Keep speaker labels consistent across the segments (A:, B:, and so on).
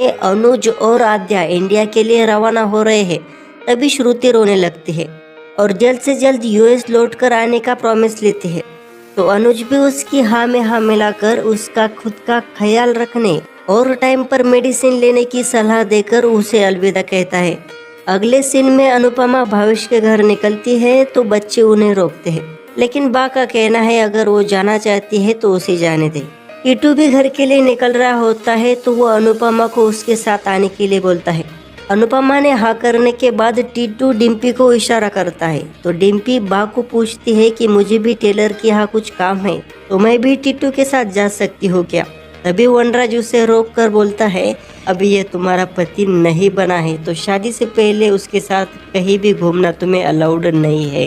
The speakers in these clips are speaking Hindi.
A: अनुज और आद्या इंडिया के लिए रवाना हो रहे हैं, तभी श्रुति रोने लगती है और जल्द से जल्द यूएस लौट कर आने का प्रॉमिस लेती है। तो अनुज भी उसकी हाँ में हाँ मिलाकर उसका खुद का ख्याल रखने और टाइम पर मेडिसिन लेने की सलाह देकर उसे अलविदा कहता है। अगले सीन में अनुपमा भविष्य के घर निकलती है तो बच्चे उन्हें रोकते हैं, लेकिन बा का कहना है अगर वो जाना चाहती है तो उसे जाने दे। टीटू भी घर के लिए निकल रहा होता है तो वो अनुपमा को उसके साथ आने के लिए बोलता है। अनुपमा ने हाँ करने के बाद टीटू डिम्पी को इशारा करता है तो डिम्पी बा को पूछती है कि मुझे भी टेलर के यहाँ कुछ काम है तो मैं भी टीटू के साथ जा सकती हूँ क्या। तभी वनराज उसे रोक कर बोलता है अभी ये तुम्हारा पति नहीं बना है तो शादी से पहले उसके साथ कहीं भी घूमना तुम्हें अलाउड नहीं है।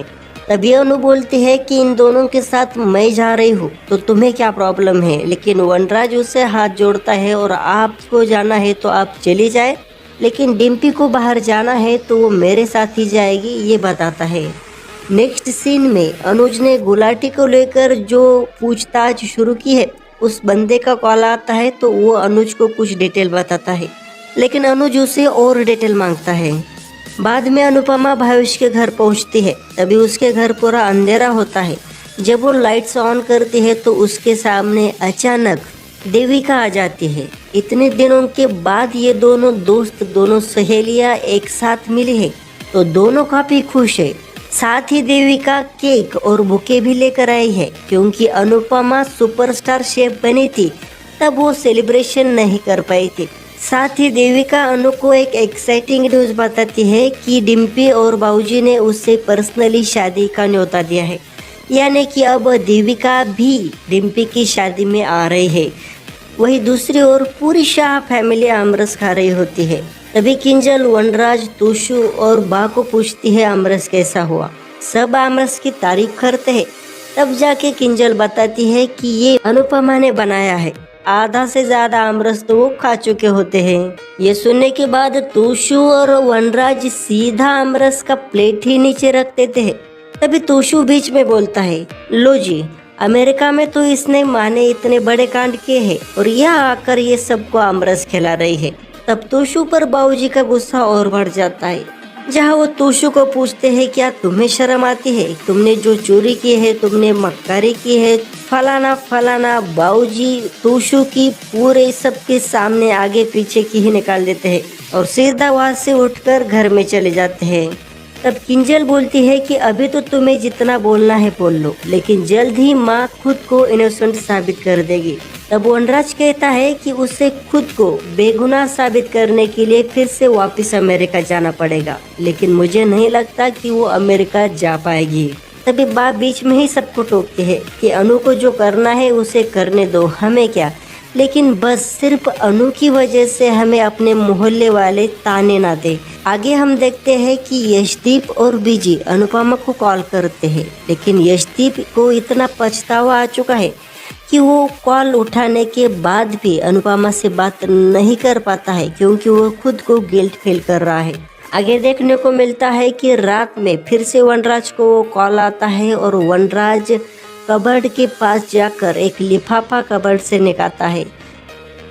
A: तभी अनु बोलती है कि इन दोनों के साथ मैं जा रही हूँ तो तुम्हें क्या प्रॉब्लम है, लेकिन वनराज उसे हाथ जोड़ता है और आपको जाना है तो आप चली जाए, लेकिन डिम्पी को बाहर जाना है तो वो मेरे साथ ही जाएगी, ये बताता है। नेक्स्ट सीन में अनुज ने गुलाटी को लेकर जो पूछताछ शुरू की है उस बंदे का कॉल आता है तो वो अनुज को कुछ डिटेल बताता है, लेकिन अनुज उसे और डिटेल मांगता है। बाद में अनुपमा भविष्य के घर पहुंचती है, तभी उसके घर पूरा अंधेरा होता है। जब वो लाइट्स ऑन करती है तो उसके सामने अचानक देविका आ जाती है। इतने दिनों के बाद ये दोनों दोस्त, दोनों सहेलियां एक साथ मिली है तो दोनों काफी खुश है। साथ ही देविका केक और बुके भी लेकर आई है, क्योंकि अनुपमा सुपरस्टार शेफ बनी थी तब वो सेलिब्रेशन नहीं कर पाई थी। साथ ही देविका अनु को एक एक्साइटिंग न्यूज बताती है कि डिम्पी और बाबूजी ने उससे पर्सनली शादी का न्योता दिया है, यानी कि अब देविका भी डिम्पी की शादी में आ रही है। वही दूसरी ओर पूरी शाह फैमिली आमरस खा रही होती है। तभी किंजल वनराज, तोशु और बा को पूछती है आमरस कैसा हुआ। सब आमरस की तारीफ करते हैं। तब जाके किंजल बताती है कि ये अनुपमा ने बनाया है, आधा से ज्यादा आमरस तो वो खा चुके होते हैं। ये सुनने के बाद तोशु और वनराज सीधा आमरस का प्लेट ही नीचे रख देते हैं। तभी तोशु बीच में बोलता है, लो जी, अमेरिका में तो इसने माँ ने इतने बड़े कांड किए हैं और यहाँ आकर ये सबको आमरस खिला रही है। तब तोशु पर बाबूजी का गुस्सा और बढ़ जाता है, जहाँ वो तोशु को पूछते हैं क्या तुम्हें शर्म आती है, तुमने जो चोरी की है, तुमने मक्कारी की है, फलाना फलाना। बाबूजी तोशु की पूरे सबके सामने आगे पीछे की ही निकाल देते हैं और सीधा वहाँ से उठकर घर में चले जाते हैं। तब किंजल बोलती है कि अभी तो तुम्हें जितना बोलना है बोल लो, लेकिन जल्द ही माँ खुद को इनोसेंट साबित कर देगी। तब वनराज कहता है कि उसे खुद को बेगुनाह साबित करने के लिए फिर से वापस अमेरिका जाना पड़ेगा, लेकिन मुझे नहीं लगता कि वो अमेरिका जा पाएगी। तभी बाप बीच में ही सबको टोकते हैं कि अनु को जो करना है उसे करने दो, हमें क्या। लेकिन बस सिर्फ अनु की वजह से हमें अपने मोहल्ले वाले ताने ना दे। आगे हम देखते हैं कि यशदीप और बीजी अनुपमा को कॉल करते हैं, लेकिन यशदीप को इतना पछतावा आ चुका है कि वो कॉल उठाने के बाद भी अनुपमा से बात नहीं कर पाता है, क्योंकि वो खुद को गिल्ट फील कर रहा है। आगे देखने को मिलता है कि रात में फिर से वनराज को कॉल आता है और वनराज कबर्ड के पास जाकर एक लिफाफा कबर्ड से निकालता है।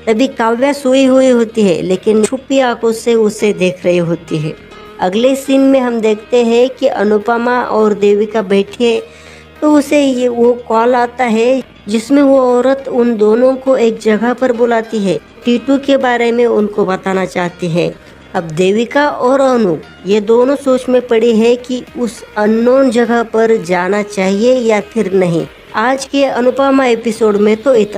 A: तभी काव्या सोई हुई होती है, लेकिन छुपी आंखों से उसे देख रही होती है। अगले सीन में हम देखते हैं कि अनुपमा और देविका बैठी है तो उसे ये वो कॉल आता है जिसमें वो औरत उन दोनों को एक जगह पर बुलाती है, टीटू के बारे में उनको बताना चाहती है। अब देविका और अनु ये दोनों सोच में पड़ी है कि उस अननोन जगह पर जाना चाहिए या फिर नहीं। आज के अनुपमा एपिसोड में तो इतना।